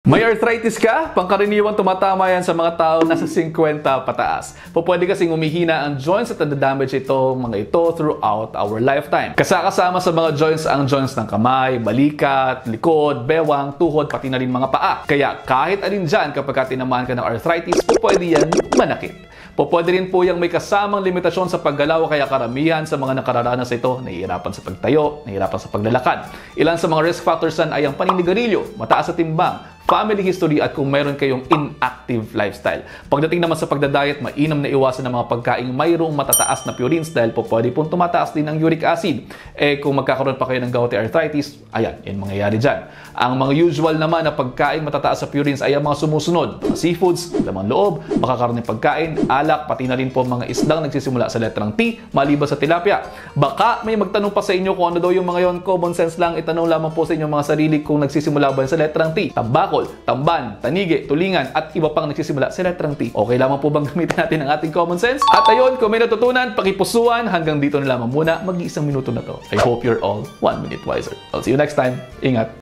May arthritis ka? Pangkaraniwang tumatama yan sa mga tao nasa 50 pataas. Pwede kasing umihina ang joints at nadadamage mga ito throughout our lifetime. Kasama sa mga joints ang joints ng kamay, balikat, likod, bewang, tuhod, pati na rin mga paa. Kaya kahit alin dyan kapag tinamaan ka ng arthritis, pwede yan manakit. Pwede rin po yung may kasamang limitasyon sa paggalaw kaya karamihan sa mga nakararanas ito nahihirapan sa pagtayo, nahihirapan sa paglalakad. Ilan sa mga risk factors ay ang paninigarilyo, mataas sa timbang, family history at kung mayroon kayong inactive lifestyle. Pagdating naman sa pagdadiet, mainam na iwasan ng mga pagkaing mayroong matataas na purines dahil pwede pong tumataas din ang uric acid. Kung magkakaroon pa kayo ng gouty arthritis, ayan, yan mangyayari dyan. Ang mga usual naman na pagkain matataas sa purines ay ang mga sumusunod. Mga seafoods, laman loob, makakaroon ng pagkain, alak, pati na rin po mga isdang nagsisimula sa letrang T, maliban sa tilapia. Baka may magtanong pa sa inyo kung ano daw yung mga yon. Common sense lang, itanong lamang po sa inyong mga sarili kung nagsisimula ba sa letrang T. Tambakol, tamban, tanige, tulingan, at iba pang nagsisimula sa letrang T. Okay lamang po bang gamitin natin ang ating common sense? At ayun, kung may natutunan, pakipusuan, hanggang dito na lamang muna, mag-iisang minuto na to. I hope you're all 1 minute wiser. I'll see you next time. Ingat!